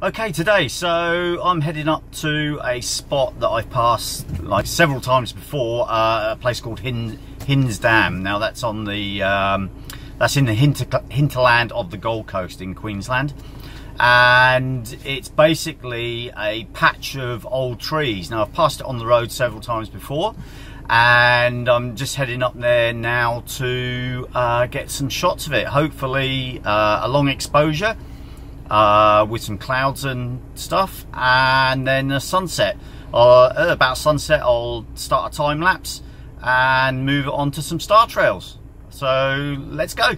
Okay, today, so I'm heading up to a spot that I've passed like several times before, a place called Hinze Dam. Now that's on the that's in the hinterland of the Gold Coast in Queensland, and it's basically a patch of old trees. Now I've passed it on the road several times before, and I'm just heading up there now to get some shots of it. Hopefully a long exposure with some clouds and stuff, and then a sunset. About sunset I'll start a time lapse and move it on to some star trails. So let's go.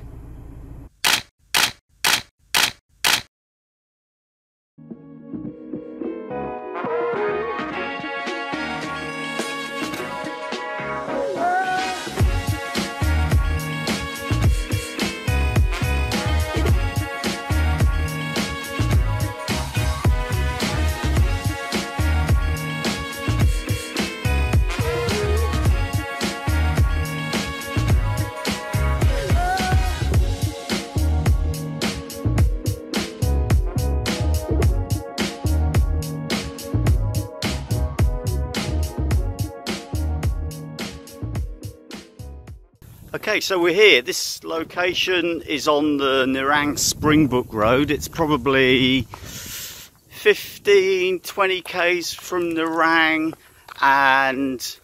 Okay, so we're here. This location is on the Nerang Springbrook Road. It's probably 15-20 k's from Nerang, and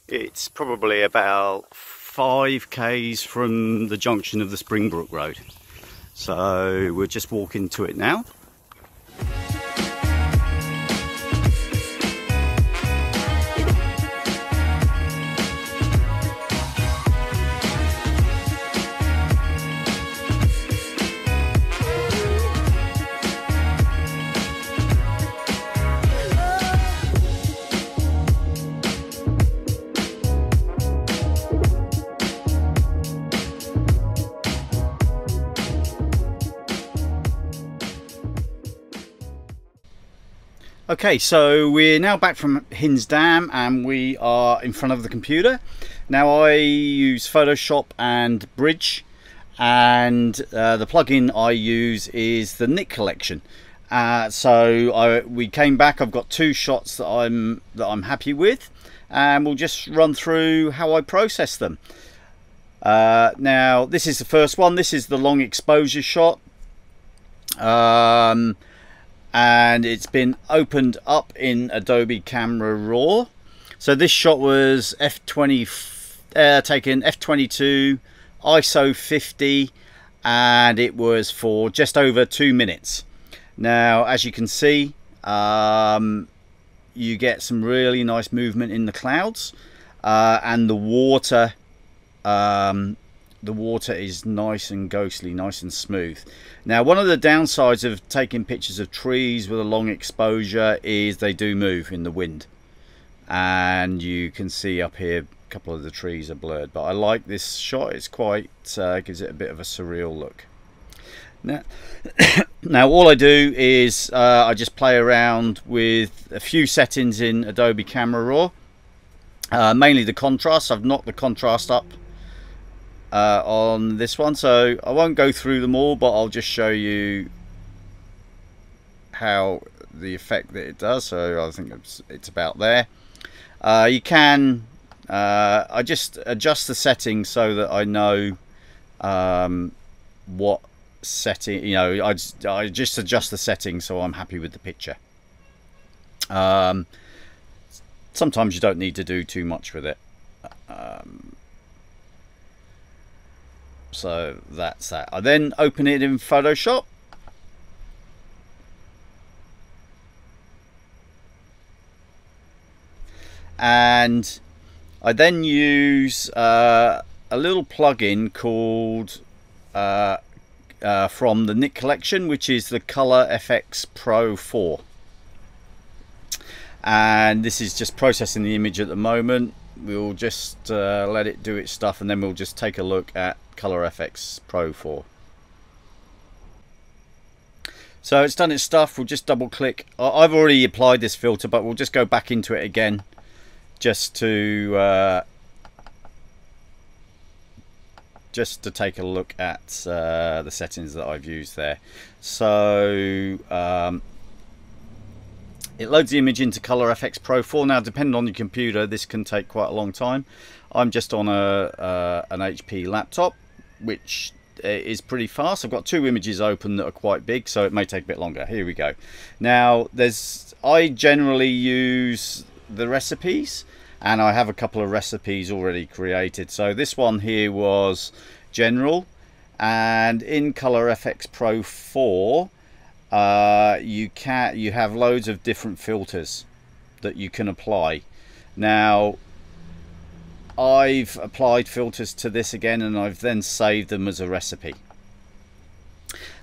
it's probably about 5 k's from the junction of the Springbrook Road. So we're just walking to it now. Okay, so we're now back from Hinze Dam and we are in front of the computer. Now I use Photoshop and Bridge, and the plugin I use is the Nick Collection. We came back. I've got 2 shots that I'm happy with, and we'll just run through how I process them. Now this is the first one. This is the long exposure shot. And it's been opened up in Adobe Camera Raw. So this shot was taken f/22 ISO 50, and it was for just over 2 minutes. Now as you can see, you get some really nice movement in the clouds, and the water is nice and ghostly, nice and smooth. Now one of the downsides of taking pictures of trees with a long exposure is they do move in the wind, and you can see up here a couple of the trees are blurred, but I like this shot. It's quite gives it a bit of a surreal look. Now all I do is I just play around with a few settings in Adobe Camera Raw, mainly the contrast. I've knocked the contrast up on this one, so I won't go through them all, but I'll just show you how the effect that it does. So I think it's about there. You can I just adjust the settings so that I know what setting, you know, I just adjust the settings so I'm happy with the picture. Sometimes you don't need to do too much with it. So that's that. I then open it in Photoshop, and I then use a little plugin called from the Nick Collection, which is the Color FX Pro 4, and this is just processing the image at the moment. We'll just let it do its stuff, and then we'll just take a look at Color FX Pro 4. So it's done its stuff. We'll just double click. I've already applied this filter, but we'll just go back into it again just to just to take a look at the settings that I've used there. So it loads the image into Color FX Pro 4. Now, depending on your computer, this can take quite a long time. I'm just on an HP laptop, which is pretty fast. I've got two images open that are quite big, so it may take a bit longer. Here we go. Now, I generally use the recipes, and I have a couple of recipes already created. So this one here was general, and in Color FX Pro 4 you have loads of different filters that you can apply. Now, I've applied filters to this again, and I've then saved them as a recipe,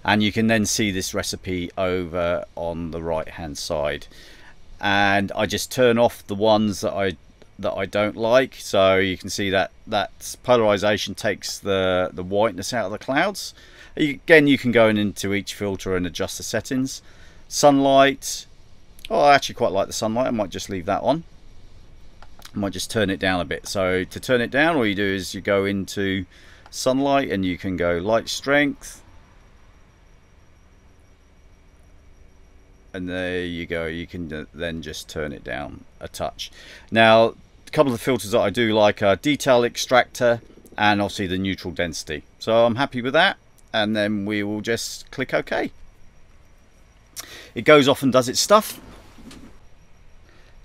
and you can then see this recipe over on the right hand side. And I just turn off the ones that I don't like, so you can see that polarization takes the whiteness out of the clouds. Again, you can go into each filter and adjust the settings. Sunlight, oh, I actually quite like the sunlight. I might just leave that on. I might just turn it down a bit. So to turn it down, all you do is you go into sunlight, and you can go light strength, and there you go. You can then just turn it down a touch. Now, a couple of the filters that I do like are detail extractor and obviously the neutral density. So I'm happy with that, and then we will just click OK. It goes off and does its stuff.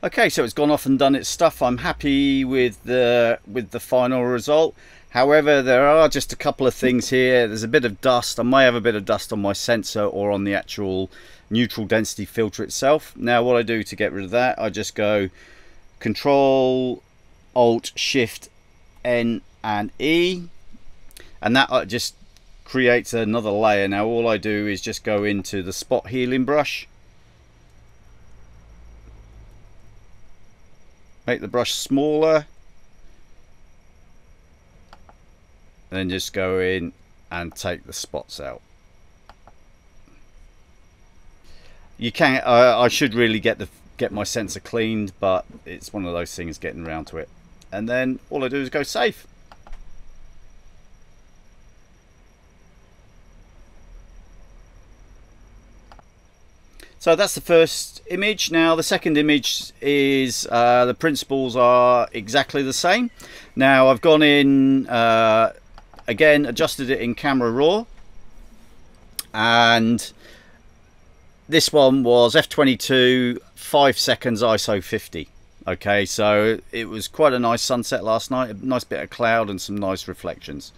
Okay, so it's gone off and done its stuff. I'm happy with the final result. However, there are just a couple of things here. There's a bit of dust. I may have a bit of dust on my sensor or on the actual neutral density filter itself. Now, what I do to get rid of that, I just go Control Alt Shift N and E, and that just creates another layer. Now, all I do is just go into the spot healing brush, make the brush smaller, and then just go in and take the spots out. You can I should really get my sensor cleaned, but it's one of those things, getting around to it. And then all I do is go save. So that's the first image. Now, the second image is the principles are exactly the same. Now, I've gone in again, adjusted it in Camera Raw, and this one was f22, 5 seconds, ISO 50. Okay, so it was quite a nice sunset last night, a nice bit of cloud and some nice reflections.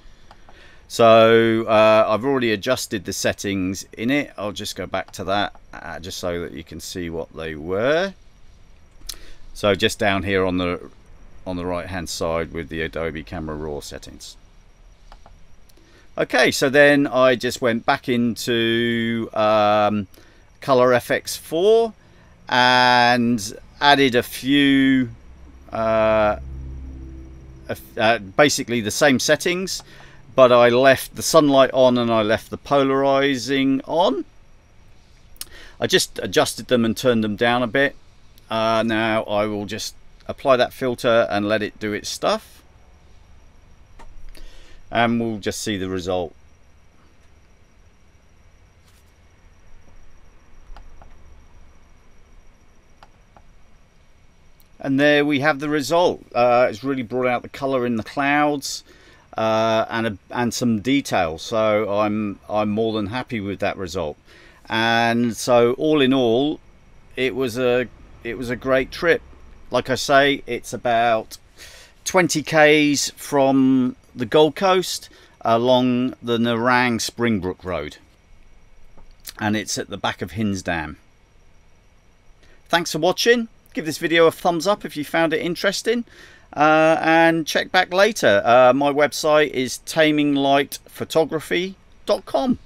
So I've already adjusted the settings in it. I'll just go back to that just so that you can see what they were. So just down here on the right hand side with the Adobe Camera Raw settings. Okay, so then I just went back into Color FX 4 and added a few basically the same settings, but I left the sunlight on and I left the polarizing on. I just adjusted them and turned them down a bit. Now I will just apply that filter and let it do its stuff, and we'll just see the result. And there we have the result. It's really brought out the color in the clouds and some detail. So I'm more than happy with that result. And so all in all, it was a great trip. Like I say, it's about 20 k's from the Gold Coast along the Nerang Springbrook Road, and it's at the back of Hinze Dam. Thanks for watching. Give this video a thumbs up if you found it interesting, and check back later. My website is taminglightphotography.com.